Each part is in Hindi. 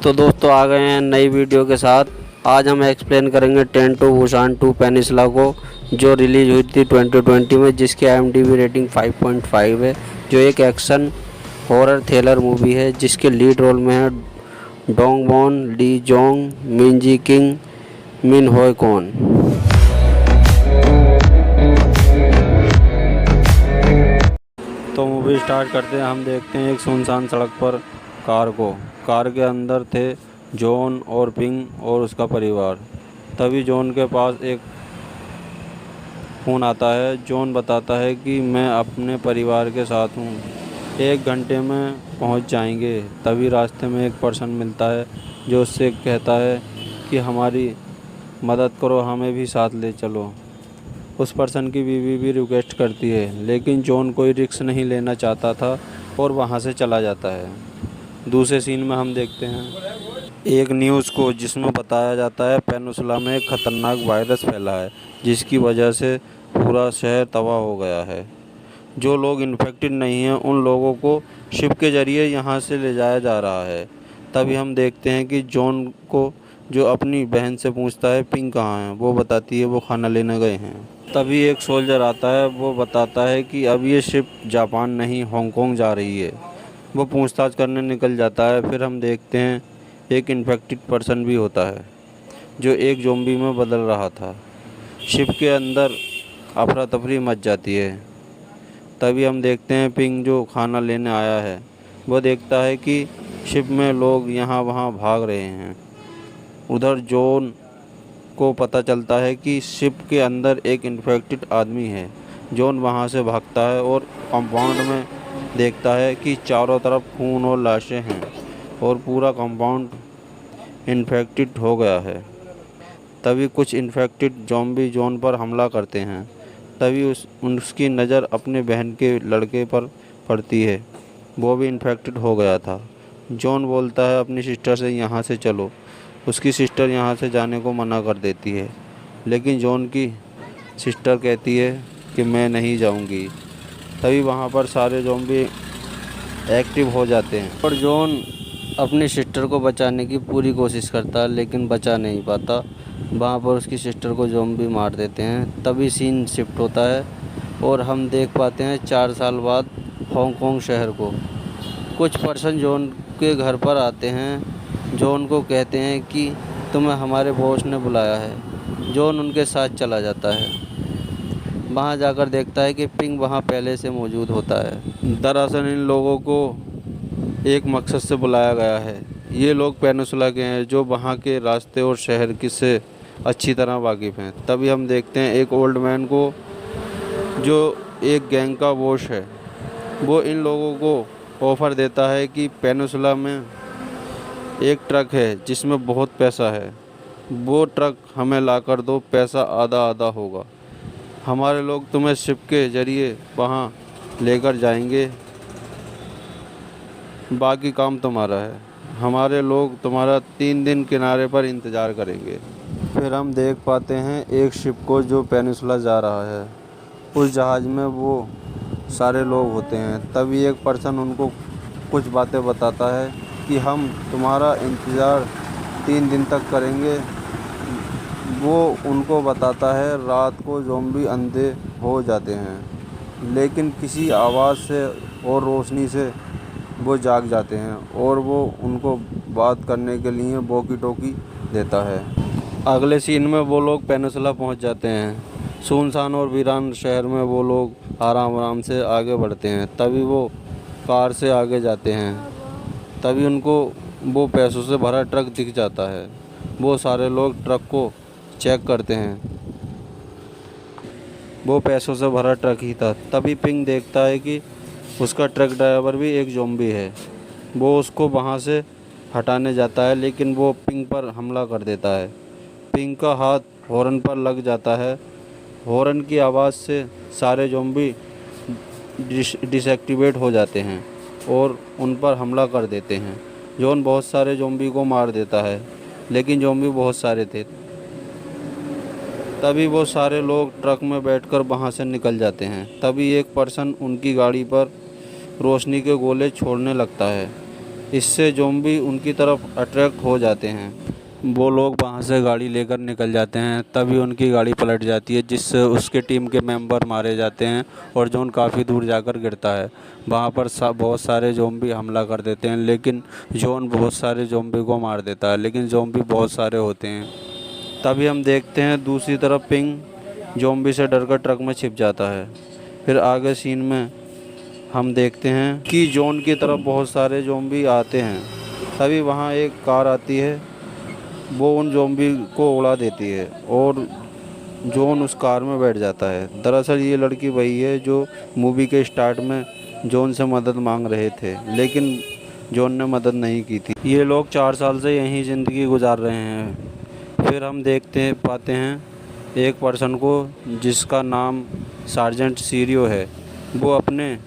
तो दोस्तों आ गए हैं नई वीडियो के साथ। आज हम एक्सप्लेन करेंगे ट्रेन टू बुसान 2 पेनिनसुला को, जो रिलीज़ हुई थी 2020 में, जिसकी IMDb रेटिंग 5.5 है। जो एक एक्शन हॉरर थ्रिलर मूवी है, जिसके लीड रोल में है डोंग बॉन, ली जोंग, मिन जी किंग, मिन होय कॉन। तो मूवी स्टार्ट करते हैं। हम देखते हैं एक सुनसान सड़क पर कार के अंदर थे जॉन और पिंग और उसका परिवार। तभी जॉन के पास एक फ़ोन आता है। जॉन बताता है कि मैं अपने परिवार के साथ हूँ, 1 घंटे में पहुँच जाएंगे। तभी रास्ते में एक पर्सन मिलता है जो उससे कहता है कि हमारी मदद करो, हमें भी साथ ले चलो। उस पर्सन की बीवी भी रिक्वेस्ट करती है, लेकिन जॉन कोई रिस्क नहीं लेना चाहता था और वहाँ से चला जाता है। दूसरे सीन में हम देखते हैं एक न्यूज़ को, जिसमें बताया जाता है पेनिनसुला में एक खतरनाक वायरस फैला है, जिसकी वजह से पूरा शहर तबाह हो गया है। जो लोग इन्फेक्टेड नहीं हैं उन लोगों को शिप के ज़रिए यहाँ से ले जाया जा रहा है। तभी हम देखते हैं कि जॉन को, जो अपनी बहन से पूछता है पिंग कहाँ है, वो बताती है वो खाना लेने गए हैं। तभी एक सोल्जर आता है, वो बताता है कि अब ये शिप जापान नहीं हांगकांग जा रही है। वो पूछताछ करने निकल जाता है। फिर हम देखते हैं एक इन्फेक्टेड पर्सन भी होता है, जो एक ज़ॉम्बी में बदल रहा था। शिप के अंदर अफरा तफरी मच जाती है। तभी हम देखते हैं पिंग, जो खाना लेने आया है, वो देखता है कि शिप में लोग यहाँ वहाँ भाग रहे हैं। उधर जॉन को पता चलता है कि शिप के अंदर एक इन्फेक्टेड आदमी है। जॉन वहाँ से भागता है और कंपाउंड में देखता है कि चारों तरफ खून और लाशें हैं और पूरा कंपाउंड इन्फेक्टेड हो गया है। तभी कुछ इन्फेक्टेड ज़ॉम्बी जॉन पर हमला करते हैं। तभी उसकी नज़र अपने बहन के लड़के पर पड़ती है, वो भी इन्फेक्टेड हो गया था। जॉन बोलता है अपनी सिस्टर से यहाँ से चलो। उसकी सिस्टर यहाँ से जाने को मना कर देती है, लेकिन जॉन की सिस्टर कहती है कि मैं नहीं जाऊँगी। तभी वहाँ पर सारे ज़ॉम्बी एक्टिव हो जाते हैं और जॉन अपनी सिस्टर को बचाने की पूरी कोशिश करता है, लेकिन बचा नहीं पाता। वहाँ पर उसकी सिस्टर को ज़ॉम्बी मार देते हैं। तभी सीन शिफ्ट होता है और हम देख पाते हैं 4 साल बाद हांगकांग शहर को। कुछ पर्सन जॉन के घर पर आते हैं। जॉन को कहते हैं कि तुम्हें हमारे बॉस ने बुलाया है। जॉन उनके साथ चला जाता है। वहाँ जाकर देखता है कि पिंग वहाँ पहले से मौजूद होता है। दरअसल इन लोगों को एक मकसद से बुलाया गया है। ये लोग पेनिनसुला के हैं, जो वहाँ के रास्ते और शहर की से अच्छी तरह वाकिफ़ हैं। तभी हम देखते हैं एक ओल्ड मैन को, जो एक गैंग का बॉस है। वो इन लोगों को ऑफ़र देता है कि पेनिनसुला में एक ट्रक है जिसमें बहुत पैसा है, वो ट्रक हमें ला कर दो, पैसा आधा आधा होगा। हमारे लोग तुम्हें शिप के ज़रिए वहाँ लेकर जाएंगे, बाकी काम तुम्हारा है। हमारे लोग तुम्हारा 3 दिन किनारे पर इंतज़ार करेंगे। फिर हम देख पाते हैं एक शिप को, जो पेनिनसुला जा रहा है। उस जहाज़ में वो सारे लोग होते हैं। तभी एक पर्सन उनको कुछ बातें बताता है कि हम तुम्हारा इंतज़ार 3 दिन तक करेंगे। वो उनको बताता है रात को ज़ॉम्बी अंधे हो जाते हैं, लेकिन किसी आवाज़ से और रोशनी से वो जाग जाते हैं और वो उनको बात करने के लिए वॉकी टॉकी देता है। अगले सीन में वो लोग पेनिनसुला पहुंच जाते हैं। सुनसान और वीरान शहर में वो लोग आराम आराम से आगे बढ़ते हैं। तभी वो कार से आगे जाते हैं। तभी उनको वो पैसों से भरा ट्रक दिख जाता है। वो सारे लोग ट्रक को चेक करते हैं। वो पैसों से भरा ट्रक ही था। तभी पिंग देखता है कि उसका ट्रक ड्राइवर भी एक ज़ॉम्बी है। वो उसको वहाँ से हटाने जाता है, लेकिन वो पिंग पर हमला कर देता है। पिंग का हाथ हॉर्न पर लग जाता है। हॉर्न की आवाज़ से सारे ज़ॉम्बी डिसएक्टिवेट हो जाते हैं और उन पर हमला कर देते हैं। जॉन बहुत सारे ज़ॉम्बी को मार देता है, लेकिन ज़ॉम्बी बहुत सारे थे। तभी वो सारे लोग ट्रक में बैठकर वहाँ से निकल जाते हैं। तभी एक पर्सन उनकी गाड़ी पर रोशनी के गोले छोड़ने लगता है। इससे ज़ॉम्बी उनकी तरफ अट्रैक्ट हो जाते हैं। वो लोग वहाँ से गाड़ी लेकर निकल जाते हैं, तभी उनकी गाड़ी पलट जाती है, जिससे उसके टीम के मेंबर मारे जाते हैं और जॉन काफ़ी दूर जाकर गिरता है। वहाँ पर बहुत सारे ज़ॉम्बी हमला कर देते हैं, लेकिन जॉन बहुत सारे ज़ॉम्बी को मार देता है, लेकिन ज़ॉम्बी बहुत सारे होते हैं। तभी हम देखते हैं दूसरी तरफ पिंग ज़ॉम्बी से डरकर ट्रक में छिप जाता है। फिर आगे सीन में हम देखते हैं कि जॉन की तरफ बहुत सारे ज़ॉम्बी आते हैं। तभी वहाँ एक कार आती है, वो उन ज़ॉम्बी को उड़ा देती है और जॉन उस कार में बैठ जाता है। दरअसल ये लड़की वही है जो मूवी के स्टार्ट में जॉन से मदद मांग रहे थे, लेकिन जॉन ने मदद नहीं की थी। ये लोग 4 साल से यहीं ज़िंदगी गुजार रहे हैं। फिर हम पाते हैं एक पर्सन को जिसका नाम सार्जेंट सीरियो है। वो अपने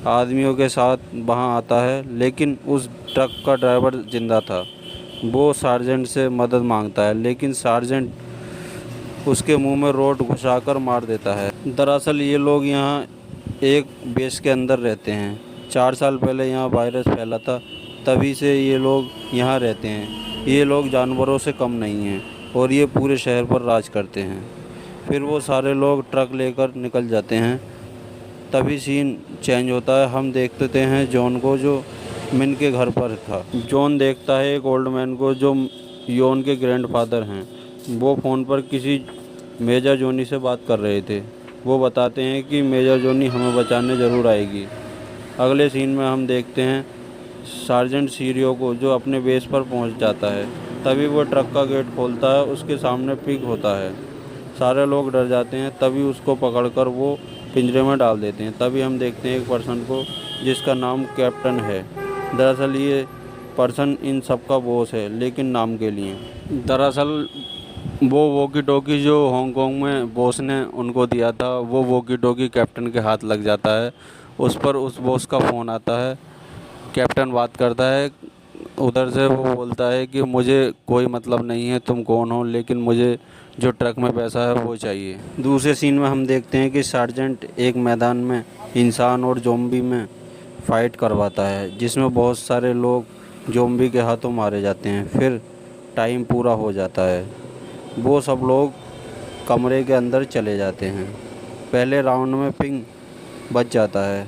आदमियों के साथ वहाँ आता है, लेकिन उस ट्रक का ड्राइवर ज़िंदा था। वो सार्जेंट से मदद मांगता है, लेकिन सार्जेंट उसके मुंह में रोड घुसाकर मार देता है। दरअसल ये लोग यहाँ एक बेस के अंदर रहते हैं। 4 साल पहले यहाँ वायरस फैला था, तभी से ये लोग यहाँ रहते हैं। ये लोग जानवरों से कम नहीं हैं और ये पूरे शहर पर राज करते हैं। फिर वो सारे लोग ट्रक लेकर निकल जाते हैं। तभी सीन चेंज होता है। हम देखते हैं जॉन को, जो मिन के घर पर था। जॉन देखता है एक ओल्ड मैन को, जो योन के ग्रैंडफादर हैं। वो फ़ोन पर किसी मेजर जोनी से बात कर रहे थे। वो बताते हैं कि मेजर जोनी हमें बचाने ज़रूर आएगी। अगले सीन में हम देखते हैं सार्जेंट सीरियो को, जो अपने बेस पर पहुंच जाता है। तभी वो ट्रक का गेट खोलता है, उसके सामने पिग होता है। सारे लोग डर जाते हैं, तभी उसको पकड़कर वो पिंजरे में डाल देते हैं। तभी हम देखते हैं एक पर्सन को जिसका नाम कैप्टन है। दरअसल ये पर्सन इन सब का बॉस है, लेकिन नाम के लिए। दरअसल वो वॉकी टॉकी जो हांगकांग में बॉस ने उनको दिया था, वो वॉकी टॉकी कैप्टन के हाथ लग जाता है। उस पर उस बॉस का फ़ोन आता है। कैप्टन बात करता है, उधर से वो बोलता है कि मुझे कोई मतलब नहीं है तुम कौन हो, लेकिन मुझे जो ट्रक में पैसा है वो चाहिए। दूसरे सीन में हम देखते हैं कि सार्जेंट एक मैदान में इंसान और ज़ॉम्बी में फ़ाइट करवाता है, जिसमें बहुत सारे लोग ज़ॉम्बी के हाथों मारे जाते हैं। फिर टाइम पूरा हो जाता है। वो सब लोग कमरे के अंदर चले जाते हैं। पहले राउंड में पिंग बच जाता है।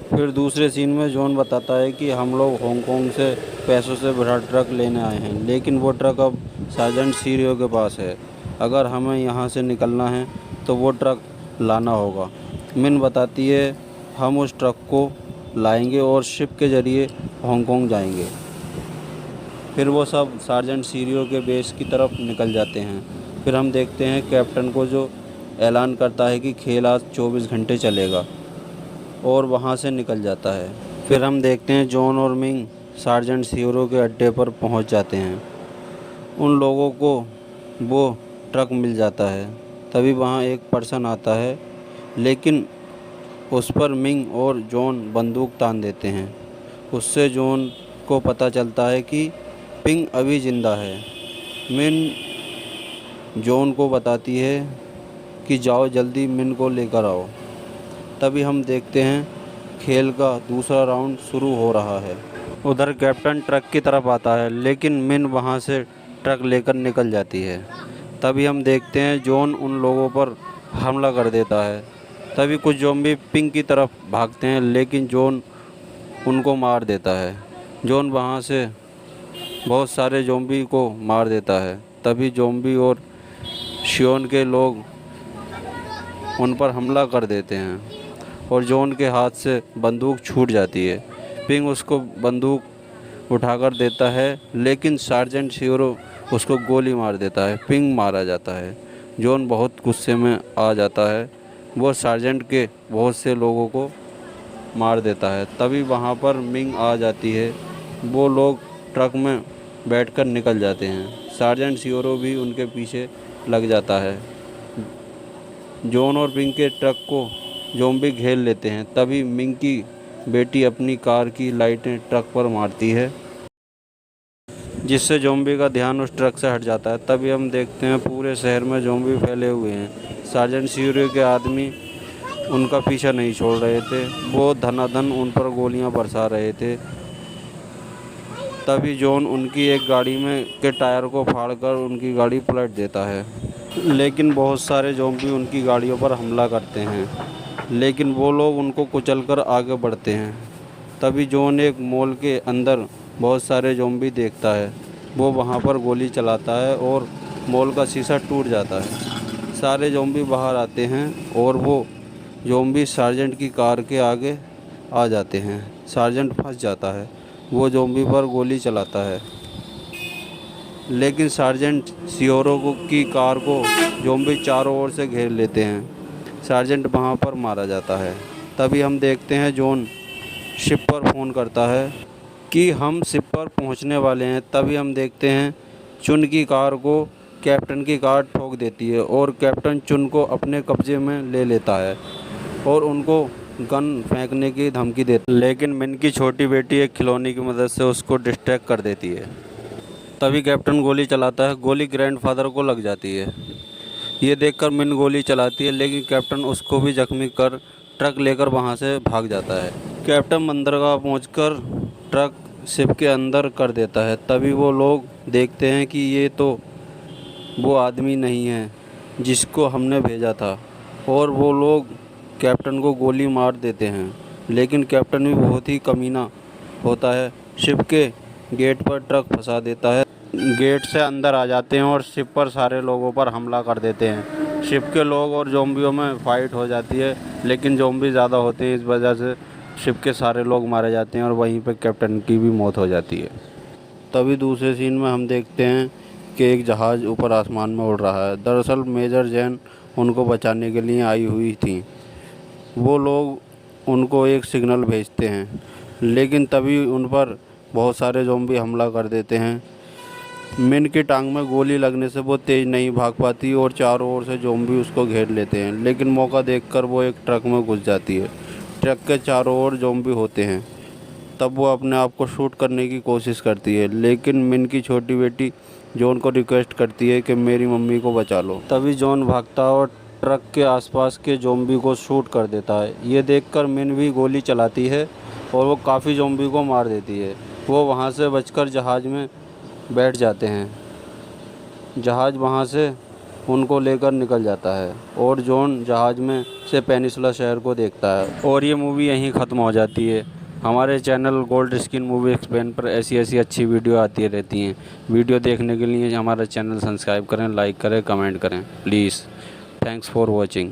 फिर दूसरे सीन में जॉन बताता है कि हम लोग हांगकांग से पैसों से भरा ट्रक लेने आए हैं, लेकिन वो ट्रक अब सार्जेंट सीरियो के पास है। अगर हमें यहाँ से निकलना है तो वो ट्रक लाना होगा। मिन बताती है हम उस ट्रक को लाएंगे और शिप के ज़रिए हांगकांग जाएंगे। फिर वो सब सार्जेंट सीरियो के बेस की तरफ निकल जाते हैं। फिर हम देखते हैं कैप्टन को, जो ऐलान करता है कि खेल आज 24 घंटे चलेगा, और वहाँ से निकल जाता है। फिर हम देखते हैं जॉन और मिंग सार्जेंट सीरियो के अड्डे पर पहुँच जाते हैं। उन लोगों को वो ट्रक मिल जाता है। तभी वहाँ एक पर्सन आता है, लेकिन उस पर मिंग और जॉन बंदूक तान देते हैं। उससे जॉन को पता चलता है कि पिंग अभी ज़िंदा है। मिन जॉन को बताती है कि जाओ जल्दी मिन को लेकर आओ। तभी हम देखते हैं खेल का दूसरा राउंड शुरू हो रहा है। उधर कैप्टन ट्रक की तरफ आता है, लेकिन मिन वहां से ट्रक लेकर निकल जाती है। तभी हम देखते हैं जॉन उन लोगों पर हमला कर देता है। तभी कुछ ज़ॉम्बी पिंग की तरफ भागते हैं, लेकिन जॉन उनको मार देता है। जॉन वहां से बहुत सारे ज़ॉम्बी को मार देता है। तभी ज़ॉम्बी और शियोन के लोग उन पर हमला कर देते हैं और जॉन के हाथ से बंदूक छूट जाती है। पिंग उसको बंदूक उठाकर देता है, लेकिन सार्जेंट सीरियो उसको गोली मार देता है। पिंग मारा जाता है। जॉन बहुत गुस्से में आ जाता है। वो सार्जेंट के बहुत से लोगों को मार देता है। तभी वहाँ पर मिंग आ जाती है। वो लोग ट्रक में बैठकर निकल जाते हैं। सार्जेंट सीरियो भी उनके पीछे लग जाता है। जॉन और मिंग के ट्रक को ज़ॉम्बी घेर लेते हैं। तभी मिंग की बेटी अपनी कार की लाइटें ट्रक पर मारती है, जिससे ज़ॉम्बी का ध्यान उस ट्रक से हट जाता है। तभी हम देखते हैं पूरे शहर में ज़ॉम्बी फैले हुए हैं। सार्जेंट सीरियो के आदमी उनका पीछा नहीं छोड़ रहे थे। वो धनाधन उन पर गोलियां बरसा रहे थे। तभी जॉन उनकी एक गाड़ी में के टायर को फाड़कर उनकी गाड़ी पलट देता है। लेकिन बहुत सारे ज़ॉम्बी उनकी गाड़ियों पर हमला करते हैं, लेकिन वो लोग उनको कुचलकर आगे बढ़ते हैं। तभी जॉन एक मॉल के अंदर बहुत सारे ज़ॉम्बी देखता है। वो वहाँ पर गोली चलाता है और मॉल का शीशा टूट जाता है। सारे ज़ॉम्बी बाहर आते हैं और वो ज़ॉम्बी सार्जेंट की कार के आगे आ जाते हैं। सार्जेंट फंस जाता है। वो ज़ॉम्बी पर गोली चलाता है, लेकिन सार्जेंट सियोरो की कार को ज़ॉम्बी चारों ओर से घेर लेते हैं। सार्जेंट वहाँ पर मारा जाता है। तभी हम देखते हैं जॉन शिप पर फ़ोन करता है कि हम शिप पर पहुँचने वाले हैं। तभी हम देखते हैं चुन की कार को कैप्टन की कार ठोक देती है और कैप्टन चुन को अपने कब्जे में ले लेता है और उनको गन फेंकने की धमकी देता है। लेकिन मिन की छोटी बेटी एक खिलौने की मदद से उसको डिस्ट्रैक्ट कर देती है। तभी कैप्टन गोली चलाता है। गोली ग्रैंडफादर को लग जाती है। ये देखकर मिन गोली चलाती है, लेकिन कैप्टन उसको भी जख्मी कर ट्रक लेकर वहाँ से भाग जाता है। कैप्टन बंदरगाह पहुंचकर ट्रक शिप के अंदर कर देता है। तभी वो लोग देखते हैं कि ये तो वो आदमी नहीं है जिसको हमने भेजा था, और वो लोग कैप्टन को गोली मार देते हैं। लेकिन कैप्टन भी बहुत ही कमीना होता है। शिप के गेट पर ट्रक फंसा देता है। गेट से अंदर आ जाते हैं और शिप पर सारे लोगों पर हमला कर देते हैं। शिप के लोग और ज़ॉम्बियों में फ़ाइट हो जाती है, लेकिन ज़ॉम्बी ज़्यादा होते हैं, इस वजह से शिप के सारे लोग मारे जाते हैं और वहीं पर कैप्टन की भी मौत हो जाती है। तभी दूसरे सीन में हम देखते हैं कि एक जहाज़ ऊपर आसमान में उड़ रहा है। दरअसल मेजर जैन उनको बचाने के लिए आई हुई थी। वो लोग उनको एक सिग्नल भेजते हैं, लेकिन तभी उन पर बहुत सारे ज़ॉम्बी हमला कर देते हैं। मिन की टांग में गोली लगने से वो तेज़ नहीं भाग पाती और चारों ओर से ज़ॉम्बी उसको घेर लेते हैं। लेकिन मौका देखकर वो एक ट्रक में घुस जाती है। ट्रक के चारों ओर ज़ॉम्बी होते हैं। तब वो अपने आप को शूट करने की कोशिश करती है, लेकिन मिन की छोटी बेटी जॉन को रिक्वेस्ट करती है कि मेरी मम्मी को बचा लो। तभी जॉन भागता है और ट्रक के आसपास के ज़ॉम्बी को शूट कर देता है। ये देखकर मिन भी गोली चलाती है और वो काफ़ी ज़ॉम्बी को मार देती है। वो वहाँ से बचकर जहाज़ में बैठ जाते हैं। जहाज़ वहाँ से उनको लेकर निकल जाता है और जॉन जहाज़ में से पेनिसुला शहर को देखता है। और ये मूवी यहीं ख़त्म हो जाती है। हमारे channel gold screen movie explain पर ऐसी अच्छी वीडियो आती रहती हैं। वीडियो देखने के लिए हमारा चैनल सब्सक्राइब करें, लाइक करें, कमेंट करें प्लीज़। Thanks for watching.